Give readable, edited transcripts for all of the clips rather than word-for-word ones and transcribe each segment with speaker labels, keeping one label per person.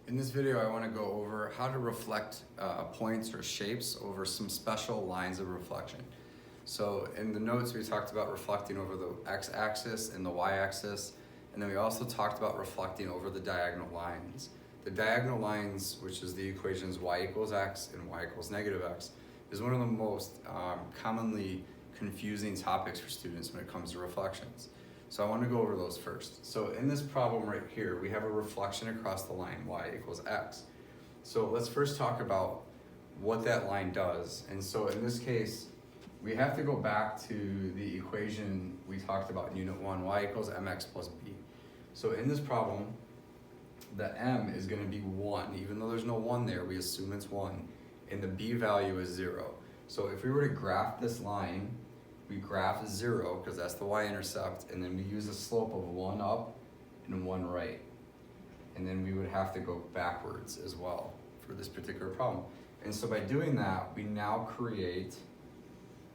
Speaker 1: In this video, I want to go over how to reflect points or shapes over some special lines of reflection. So in the notes, we talked about reflecting over the x-axis and the y-axis, and then we also talked about reflecting over the diagonal lines. The diagonal lines, which is the equations y equals x and y equals negative x, is one of the most commonly confusing topics for students when it comes to reflections. So I want to go over those first. So in this problem right here, we have a reflection across the line y equals x. So let's first talk about what that line does. And so in this case, we have to go back to the equation we talked about in Unit 1, y equals mx plus b. So in this problem, the m is going to be 1. Even though there's no 1 there, we assume it's 1. And the b value is 0. So if we were to graph this line, we graph 0 because that's the y-intercept, and then we use a slope of 1 up and 1 right. And then we would have to go backwards as well for this particular problem. And so by doing that, we now create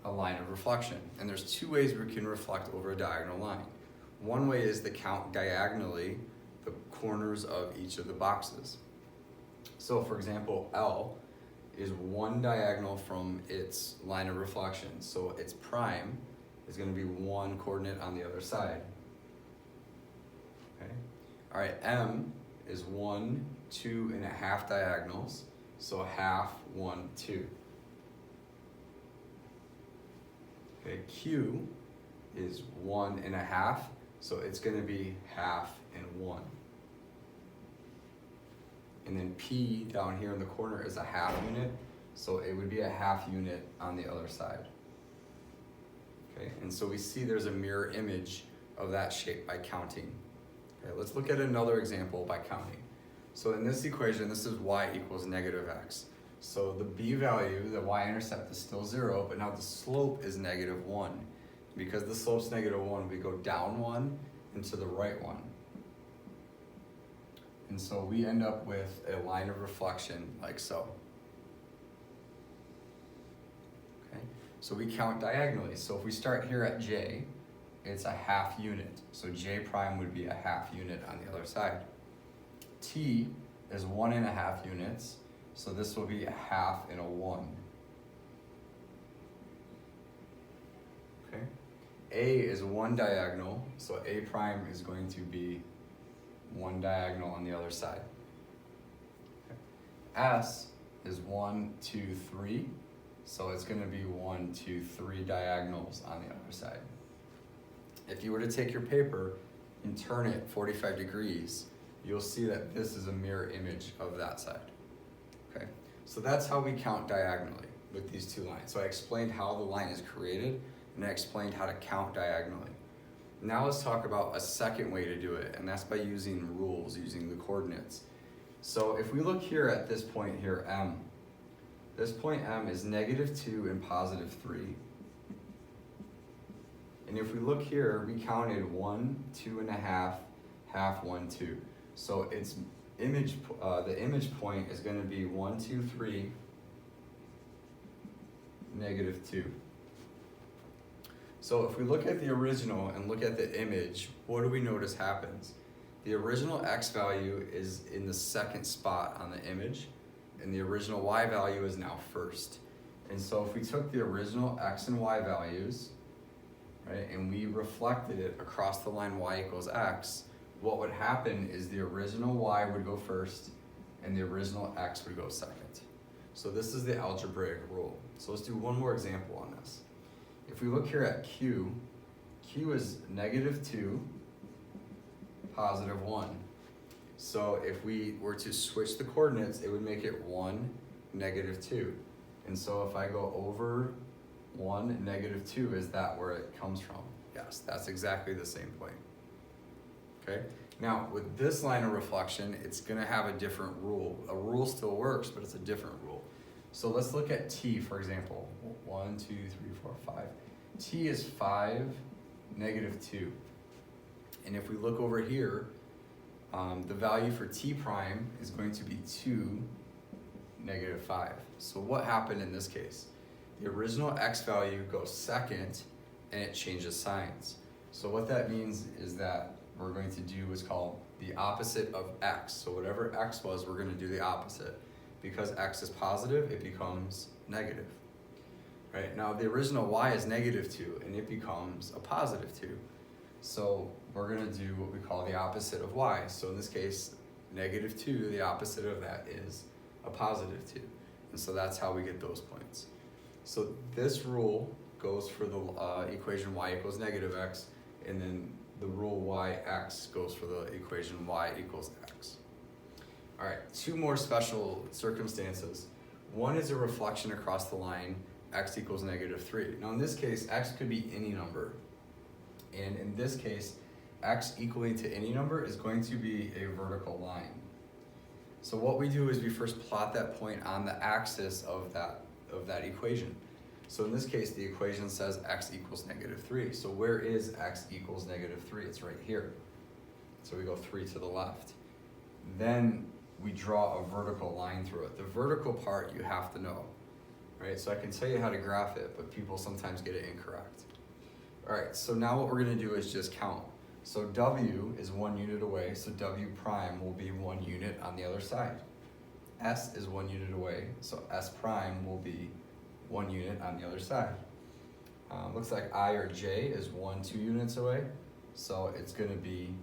Speaker 1: a line of reflection. And there's two ways we can reflect over a diagonal line. One way is to count diagonally the corners of each of the boxes. So for example, L is one diagonal from its line of reflection. So its prime is going to be one coordinate on the other side. Okay. All right, M is 1, 2.5 diagonals. So half, 1, 2. Okay, Q is 1.5. So it's going to be half and 1. And then P down here in the corner is a half unit, so it would be a half unit on the other side. Okay, and so we see there's a mirror image of that shape by counting. Okay, let's look at another example by counting. So in this equation, this is y equals negative x. So the b value, the y-intercept is still 0, but now the slope is negative 1. Because the slope's negative 1, we go down 1 and to the right 1. And so we end up with a line of reflection like so. Okay, so we count diagonally. So if we start here at J, it's a half unit. So J prime would be a half unit on the other side. T is 1.5 units. So this will be a half and a 1. Okay. A is one diagonal. So A prime is going to be one diagonal on the other side. Okay. S is 1, 2, 3. So it's going to be 1, 2, 3 diagonals on the other side. If you were to take your paper and turn it 45 degrees, you'll see that this is a mirror image of that side. Okay. So that's how we count diagonally with these two lines. So I explained how the line is created, and I explained how to count diagonally. Now let's talk about a second way to do it, and that's by using rules, using the coordinates. So if we look here at this point here, M, this point M is -2 and +3. And if we look here, we counted 1, 2.5, half, 1, 2. So its image, the image point is going to be 1, 2, 3, -2. So if we look at the original and look at the image, what do we notice happens? The original x value is in the second spot on the image, and the original y value is now first. And so if we took the original x and y values, right, and we reflected it across the line y equals x, what would happen is the original y would go first, and the original x would go second. So this is the algebraic rule. So let's do one more example on this. If we look here at Q, Q is -2, +1. So if we were to switch the coordinates, it would make it 1, -2. And so if I go over 1, -2, is that where it comes from? Yes, that's exactly the same point. Okay. Now with this line of reflection, it's going to have a different rule. A rule still works, but it's a different rule. So let's look at T, for example. 1, 2, 3, 4, 5. T is 5, -2. And if we look over here, the value for T prime is going to be 2, -5. So what happened in this case? The original x value goes second, and it changes signs. So what that means is that we're going to do what's called the opposite of x. So whatever x was, we're going to do the opposite. Because x is positive, it becomes negative. Right? Now the original y is -2, and it becomes a +2. So we're going to do what we call the opposite of y. So in this case, -2, the opposite of that is a +2. And so that's how we get those points. So this rule goes for the equation y equals -x, and then the rule yx goes for the equation y equals x. All right, two more special circumstances. One is a reflection across the line, x equals -3. Now in this case, x could be any number. And in this case, x equaling to any number is going to be a vertical line. So what we do is we first plot that point on the axis of that equation. So in this case, the equation says x equals -3. So where is x equals -3? It's right here. So we go 3 to the left. Then we draw a vertical line through it. The vertical part you have to know, right? So I can tell you how to graph it, but people sometimes get it incorrect. All right, so now what we're gonna do is just count. So W is 1 unit away, so W prime will be 1 unit on the other side. S is 1 unit away, so S prime will be 1 unit on the other side. Looks like I or J is 2 units away, so it's gonna be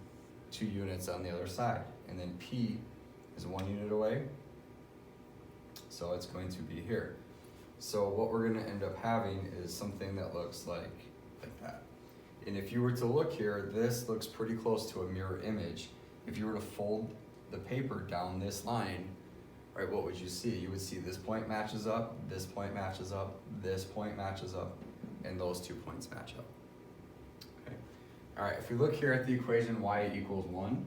Speaker 1: 2 units on the other side. And then P is 1 unit away, so it's going to be here. So what we're gonna end up having is something that looks like that. And if you were to look here, this looks pretty close to a mirror image. If you were to fold the paper down this line, right, what would you see? You would see this point matches up, this point matches up, this point matches up, and those 2 points match up. Okay. All right, if we look here at the equation y equals 1,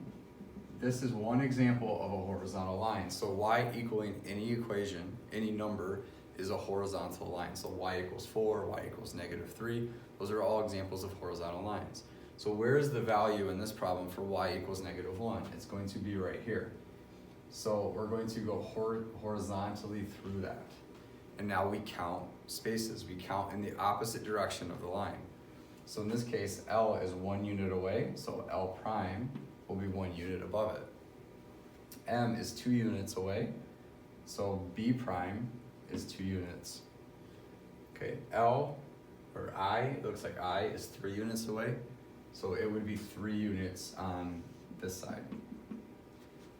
Speaker 1: this is one example of a horizontal line. So y equaling any equation, any number, is a horizontal line. So y equals 4, y equals -3. Those are all examples of horizontal lines. So where is the value in this problem for y equals -1? It's going to be right here. So we're going to go horizontally through that. And now we count spaces. We count in the opposite direction of the line. So in this case, L is 1 unit away, so L prime will be 1 unit above it. M is 2 units away, so B prime is 2 units. Okay, L, or I, it looks like I is 3 units away, so it would be 3 units on this side.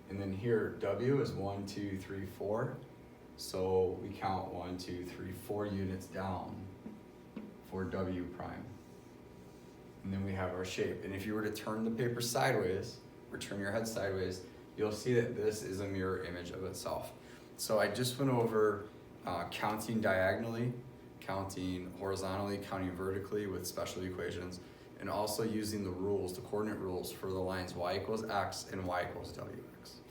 Speaker 1: And then here, W is 1, 2, 3, 4, so we count 1, 2, 3, 4 units down for W prime. And then we have our shape. And if you were to turn the paper sideways, or turn your head sideways, you'll see that this is a mirror image of itself. So I just went over counting diagonally, counting horizontally, counting vertically with special equations, and also using the rules, the coordinate rules for the lines y equals x and y equals wx.